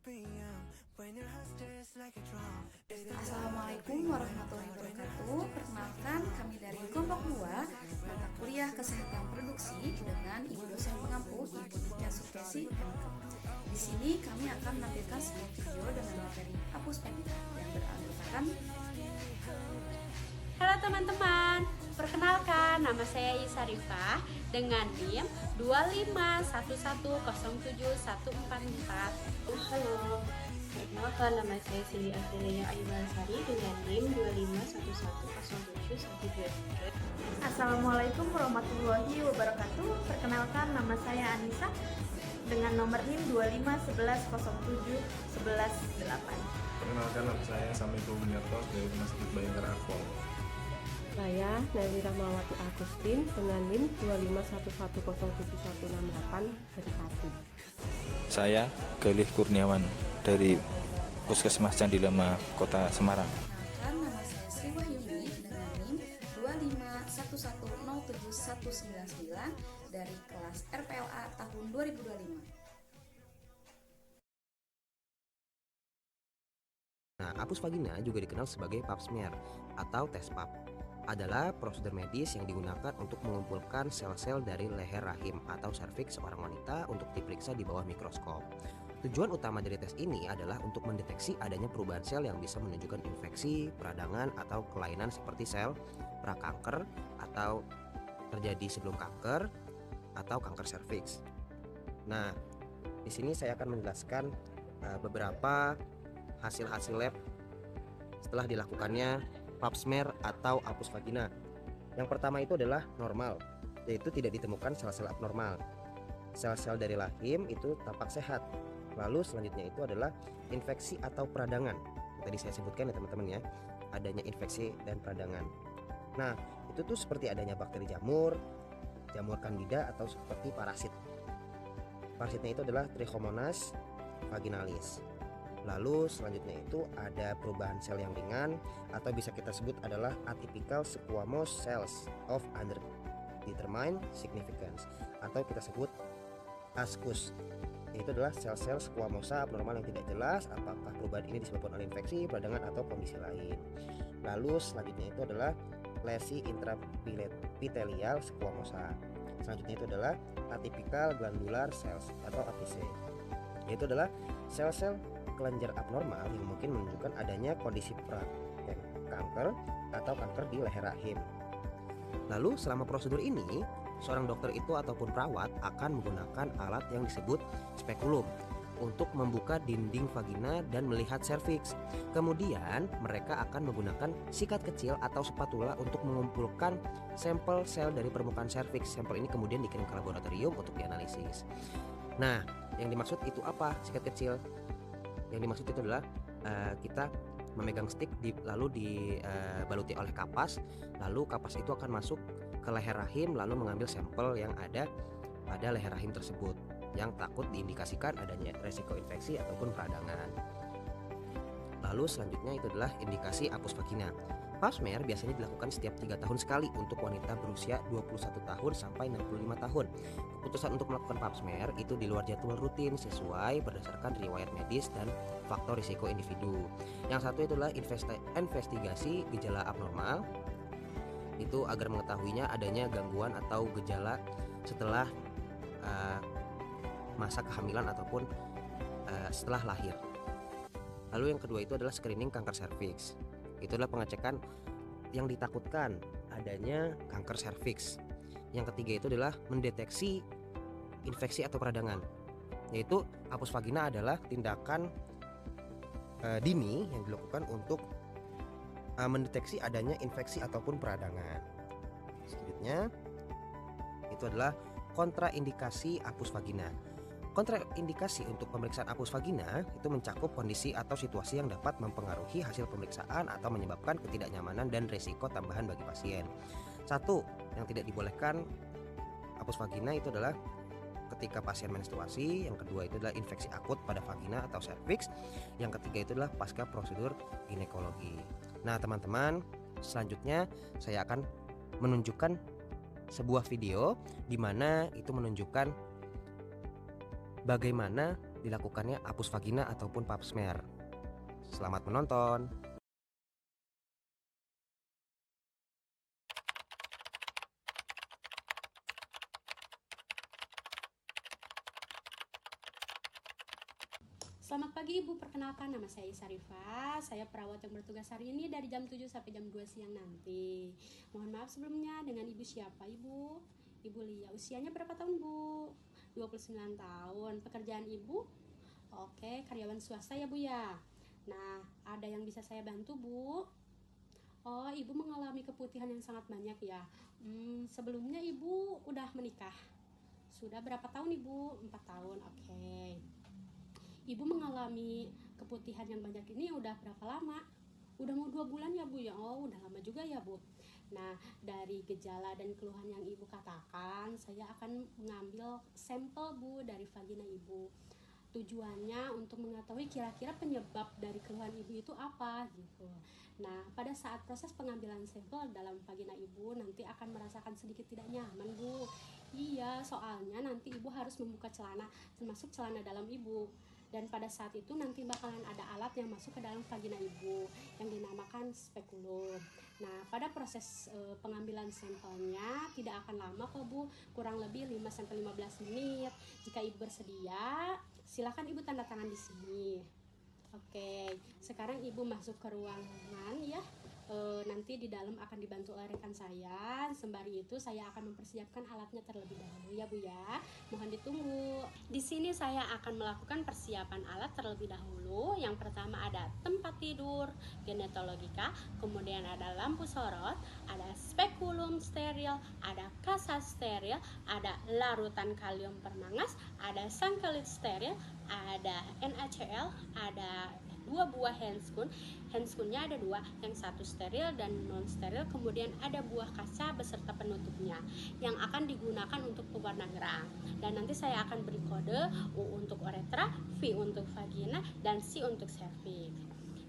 Assalamualaikum warahmatullahi wabarakatuh. Perkenalkan, kami dari kelompok 2 mata kuliah Kesehatan Produksi dengan Ibu dosen pengampu Ibu Tika Sukesi MK. Di sini kami akan menampilkan sebuah video dengan materi hapus pendidikan yang beranggotakan. Halo teman-teman, perkenalkan nama saya Isarifah dengan NIM 251107144. Halo, perkenalkan nama saya Sili Afilia Ayubansari dengan NIM 251107123. Assalamualaikum warahmatullahi wabarakatuh. Perkenalkan, nama saya Anissa dengan nomor NIM 251071118. Perkenalkan, nama saya Samiko Buniarto dari Rumah Sakit Bayangkara Akpol. Saya Nali Rahmawati Agustin dengan NIM 251107168 dari 1. Saya Galih Kurniawan dari Puskesmas Candilema, Kota Semarang. Perkenalkan, nama saya Sri Wahyuni dengan NIM 251107199 dari kelas RPLA tahun 2025. Nah, apus vagina juga dikenal sebagai pap smear atau tes pap. Adalah prosedur medis yang digunakan untuk mengumpulkan sel-sel dari leher rahim atau serviks seorang wanita untuk diperiksa di bawah mikroskop. Tujuan utama dari tes ini adalah untuk mendeteksi adanya perubahan sel yang bisa menunjukkan infeksi, peradangan, atau kelainan seperti sel prakanker atau terjadi sebelum kanker atau kanker serviks. Nah, di sini saya akan menjelaskan beberapa hasil-hasil lab setelah dilakukannya pap smear atau apus vagina. Yang pertama itu adalah normal, yaitu tidak ditemukan sel-sel abnormal. Sel-sel dari rahim itu tampak sehat. Lalu selanjutnya itu adalah infeksi atau peradangan. Tadi saya sebutkan ya teman-teman ya, adanya infeksi dan peradangan. Nah, itu tuh seperti adanya bakteri jamur candida atau seperti parasit. Parasitnya itu adalah Trichomonas vaginalis. Lalu selanjutnya itu ada perubahan sel yang ringan atau bisa kita sebut adalah atypical squamous cells of undetermined significance atau kita sebut ASCUS. Itu adalah sel-sel squamosa abnormal yang tidak jelas apakah perubahan ini disebabkan oleh infeksi, peradangan atau kondisi lain. Lalu selanjutnya itu adalah lesi intraepithelial squamosa. Selanjutnya itu adalah atypical glandular cells atau ATC. Yaitu adalah sel-sel kelenjar abnormal yang mungkin menunjukkan adanya kondisi kanker atau kanker di leher rahim. Lalu selama prosedur ini, seorang dokter itu ataupun perawat akan menggunakan alat yang disebut spekulum untuk membuka dinding vagina dan melihat serviks. Kemudian mereka akan menggunakan sikat kecil atau spatula untuk mengumpulkan sampel sel dari permukaan serviks. Sampel ini kemudian dikirim ke laboratorium untuk dianalisis. Nah, yang dimaksud itu apa? Sikat kecil. Yang dimaksud itu adalah kita memegang stick lalu dibaluti oleh kapas, lalu kapas itu akan masuk ke leher rahim lalu mengambil sampel yang ada pada leher rahim tersebut yang takut diindikasikan adanya resiko infeksi ataupun peradangan. Lalu selanjutnya itu adalah indikasi apus vagina. Pap smear biasanya dilakukan setiap 3 tahun sekali untuk wanita berusia 21 tahun sampai 65 tahun. Keputusan untuk melakukan pap smear itu di luar jadwal rutin sesuai berdasarkan riwayat medis dan faktor risiko individu. Yang satu itu adalah investigasi gejala abnormal. Itu agar mengetahuinya adanya gangguan atau gejala setelah masa kehamilan ataupun setelah lahir. Lalu yang kedua itu adalah screening kanker serviks. Itu adalah pengecekan yang ditakutkan adanya kanker serviks. Yang ketiga itu adalah mendeteksi infeksi atau peradangan. Yaitu apus vagina adalah tindakan dini yang dilakukan untuk mendeteksi adanya infeksi ataupun peradangan. Selanjutnya itu adalah kontraindikasi apus vagina. Kontraindikasi untuk pemeriksaan apus vagina itu mencakup kondisi atau situasi yang dapat mempengaruhi hasil pemeriksaan atau menyebabkan ketidaknyamanan dan risiko tambahan bagi pasien. Satu, yang tidak dibolehkan apus vagina itu adalah ketika pasien menstruasi. Yang kedua itu adalah infeksi akut pada vagina atau serviks. Yang ketiga itu adalah pasca prosedur ginekologi. Nah teman-teman, selanjutnya saya akan menunjukkan sebuah video di mana itu menunjukkan bagaimana dilakukannya apus vagina ataupun pap smear. Selamat menonton. Selamat pagi Ibu, perkenalkan nama saya Isarifah. Saya perawat yang bertugas hari ini dari jam 7 sampai jam 2 siang nanti. Mohon maaf sebelumnya, dengan Ibu siapa Ibu? Ibu Lia, usianya berapa tahun Bu? 29 tahun. Pekerjaan Ibu? Oke, karyawan swasta ya Bu ya. Nah, ada yang bisa saya bantu Bu? Oh, Ibu mengalami keputihan yang sangat banyak ya. Sebelumnya Ibu udah menikah? Sudah berapa tahun Ibu? 4 tahun, oke. Ibu mengalami keputihan yang banyak ini udah berapa lama? Udah mau 2 bulan ya Bu ya? Oh, udah lama juga ya Bu. Nah, dari gejala dan keluhan yang Ibu katakan, saya akan mengambil sampel Bu dari vagina Ibu. Tujuannya untuk mengetahui kira-kira penyebab dari keluhan Ibu itu apa gitu. Nah, pada saat proses pengambilan sampel dalam vagina Ibu nanti akan merasakan sedikit tidak nyaman Bu. Iya, soalnya nanti Ibu harus membuka celana, termasuk celana dalam Ibu. Dan pada saat itu nanti bakalan ada alat yang masuk ke dalam vagina Ibu yang dinamakan spekulum. Nah, pada proses pengambilan sampelnya tidak akan lama kok Bu, kurang lebih 5-15 menit. Jika Ibu bersedia, silakan Ibu tanda tangan di sini. Oke, sekarang Ibu masuk ke ruangan ya. Nanti di dalam akan dibantu oleh rekan saya. Sembari itu saya akan mempersiapkan alatnya terlebih dahulu ya Bu ya. Mohon ditunggu. Di sini saya akan melakukan persiapan alat terlebih dahulu. Yang pertama ada tempat tidur, genetologika, kemudian ada lampu sorot, ada spekulum steril, ada kasa steril, ada larutan kalium permangas, ada sangkelit steril, ada NaCl, ada 2 buah handscoon. Handscoonnya ada 2, yang satu steril dan non steril. Kemudian ada buah kaca beserta penutupnya yang akan digunakan untuk pewarna geram. Dan nanti saya akan beri kode U untuk uretra, V untuk vagina, dan C untuk serviks.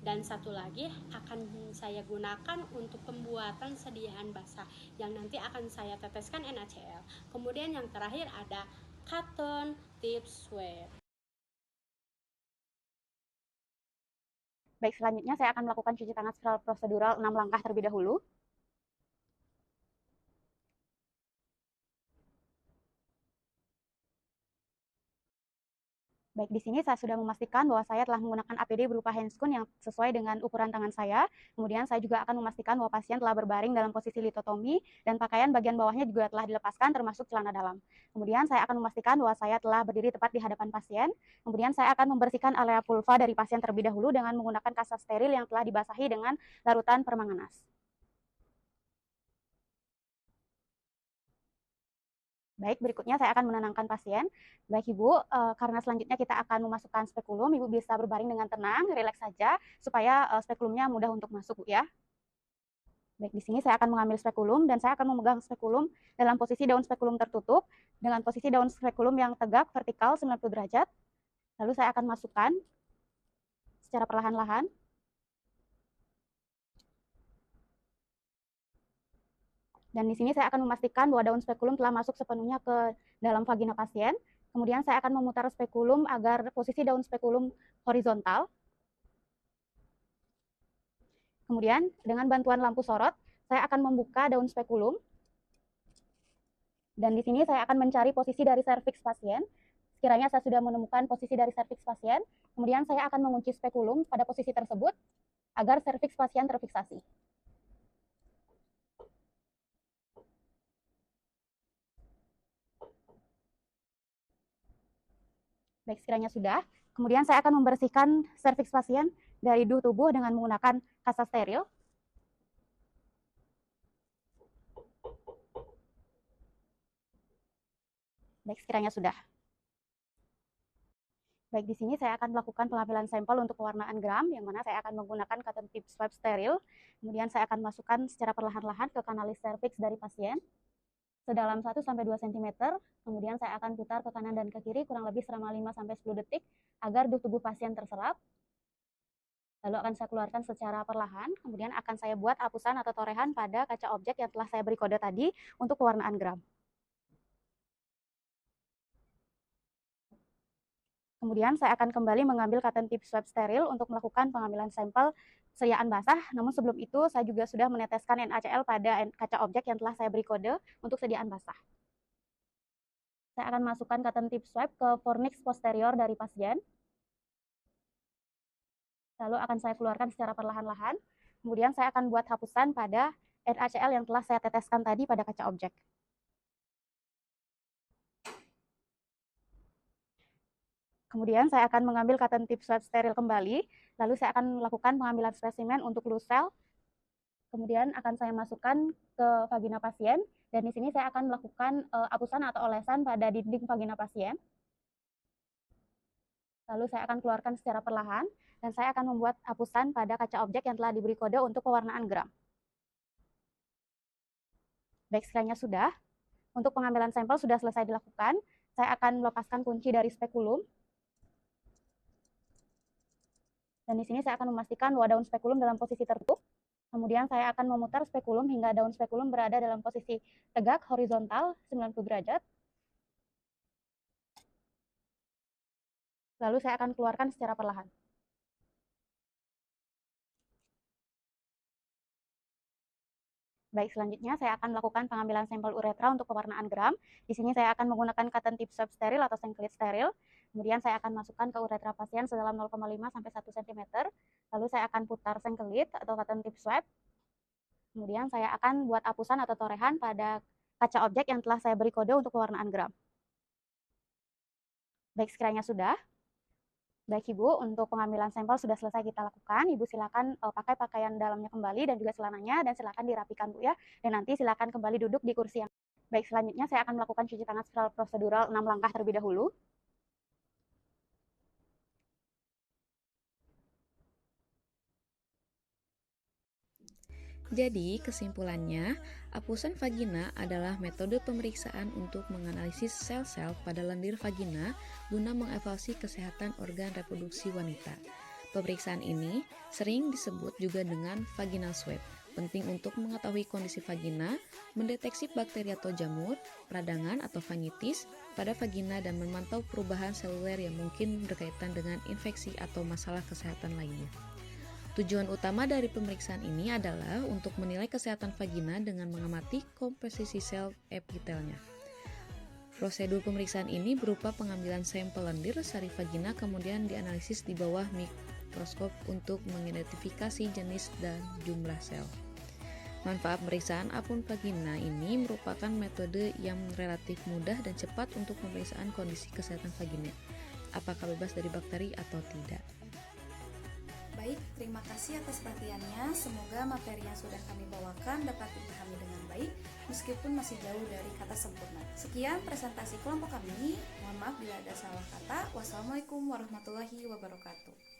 Dan satu lagi akan saya gunakan untuk pembuatan sediaan basah yang nanti akan saya teteskan NaCl. Kemudian yang terakhir ada cotton tip swab. Baik, selanjutnya saya akan melakukan cuci tangan secara prosedural 6 langkah terlebih dahulu. Baik, di sini saya sudah memastikan bahwa saya telah menggunakan APD berupa handscoon yang sesuai dengan ukuran tangan saya. Kemudian saya juga akan memastikan bahwa pasien telah berbaring dalam posisi litotomi dan pakaian bagian bawahnya juga telah dilepaskan termasuk celana dalam. Kemudian saya akan memastikan bahwa saya telah berdiri tepat di hadapan pasien. Kemudian saya akan membersihkan area vulva dari pasien terlebih dahulu dengan menggunakan kasa steril yang telah dibasahi dengan larutan permanganas. Baik, berikutnya saya akan menenangkan pasien. Baik Ibu, karena selanjutnya kita akan memasukkan spekulum, Ibu bisa berbaring dengan tenang, rileks saja, supaya spekulumnya mudah untuk masuk Bu ya. Baik, di sini saya akan mengambil spekulum dan saya akan memegang spekulum dalam posisi daun spekulum tertutup, dengan posisi daun spekulum yang tegak vertikal 90 derajat. Lalu saya akan masukkan secara perlahan-lahan. Dan di sini saya akan memastikan bahwa daun spekulum telah masuk sepenuhnya ke dalam vagina pasien. Kemudian saya akan memutar spekulum agar posisi daun spekulum horizontal. Kemudian dengan bantuan lampu sorot, saya akan membuka daun spekulum. Dan di sini saya akan mencari posisi dari serviks pasien. Sekiranya saya sudah menemukan posisi dari serviks pasien, kemudian saya akan mengunci spekulum pada posisi tersebut agar serviks pasien terfiksasi. Baik, sekiranya sudah, kemudian saya akan membersihkan serviks pasien dari duh tubuh dengan menggunakan kasa steril. Baik, sekiranya sudah. Baik, di sini saya akan melakukan pengambilan sampel untuk pewarnaan geram, yang mana saya akan menggunakan cotton tip swab steril. Kemudian saya akan masukkan secara perlahan-lahan ke kanalis serviks dari pasien sedalam 1-2 cm. Kemudian saya akan putar ke kanan dan ke kiri kurang lebih selama 5-10 detik agar duh tubuh pasien terserap. Lalu akan saya keluarkan secara perlahan. Kemudian akan saya buat hapusan atau torehan pada kaca objek yang telah saya beri kode tadi untuk pewarnaan geram. Kemudian saya akan kembali mengambil cotton tip swab steril untuk melakukan pengambilan sampel sediaan basah. Namun sebelum itu saya juga sudah meneteskan NaCl pada kaca objek yang telah saya beri kode untuk sediaan basah. Saya akan masukkan cotton tip swab ke fornix posterior dari pasien. Lalu akan saya keluarkan secara perlahan-lahan. Kemudian saya akan buat hapusan pada NaCl yang telah saya teteskan tadi pada kaca objek. Kemudian saya akan mengambil cotton tip swab steril kembali, lalu saya akan melakukan pengambilan spesimen untuk loose cell. Kemudian akan saya masukkan ke vagina pasien, dan di sini saya akan melakukan hapusan atau olesan pada dinding vagina pasien. Lalu saya akan keluarkan secara perlahan, dan saya akan membuat hapusan pada kaca objek yang telah diberi kode untuk pewarnaan gram. Baik, sekiranya sudah, untuk pengambilan sampel sudah selesai dilakukan, saya akan melepaskan kunci dari spekulum. Dan di sini saya akan memastikan bahwa daun spekulum dalam posisi tertutup. Kemudian saya akan memutar spekulum hingga daun spekulum berada dalam posisi tegak horizontal 90 derajat. Lalu saya akan keluarkan secara perlahan. Baik, selanjutnya saya akan melakukan pengambilan sampel uretra untuk pewarnaan gram. Di sini saya akan menggunakan cotton tip swab steril atau singlet steril. Kemudian saya akan masukkan ke uretra pasien sedalam 0,5 sampai 1 cm. Lalu saya akan putar singlet atau cotton tip swab. Kemudian saya akan buat hapusan atau torehan pada kaca objek yang telah saya beri kode untuk pewarnaan gram. Baik, sekiranya sudah. Baik Ibu, untuk pengambilan sampel sudah selesai kita lakukan. Ibu silakan pakai pakaian dalamnya kembali dan juga celananya, dan silakan dirapikan Bu ya. Dan nanti silakan kembali duduk di kursi yang. Baik, selanjutnya saya akan melakukan cuci tangan secara prosedural 6 langkah terlebih dahulu. Jadi, kesimpulannya, hapusan vagina adalah metode pemeriksaan untuk menganalisis sel-sel pada lendir vagina guna mengevaluasi kesehatan organ reproduksi wanita. Pemeriksaan ini sering disebut juga dengan vaginal swab, penting untuk mengetahui kondisi vagina, mendeteksi bakteri atau jamur, peradangan atau vaginismus pada vagina, dan memantau perubahan seluler yang mungkin berkaitan dengan infeksi atau masalah kesehatan lainnya. Tujuan utama dari pemeriksaan ini adalah untuk menilai kesehatan vagina dengan mengamati komposisi sel epitelnya. Prosedur pemeriksaan ini berupa pengambilan sampel lendir sari vagina kemudian dianalisis di bawah mikroskop untuk mengidentifikasi jenis dan jumlah sel. Manfaat pemeriksaan apun vagina ini merupakan metode yang relatif mudah dan cepat untuk pemeriksaan kondisi kesehatan vagina, apakah bebas dari bakteri atau tidak. Baik, terima kasih atas perhatiannya. Semoga materi yang sudah kami bawakan dapat dipahami dengan baik, meskipun masih jauh dari kata sempurna. Sekian presentasi kelompok kami. Mohon maaf bila ada salah kata. Wassalamualaikum warahmatullahi wabarakatuh.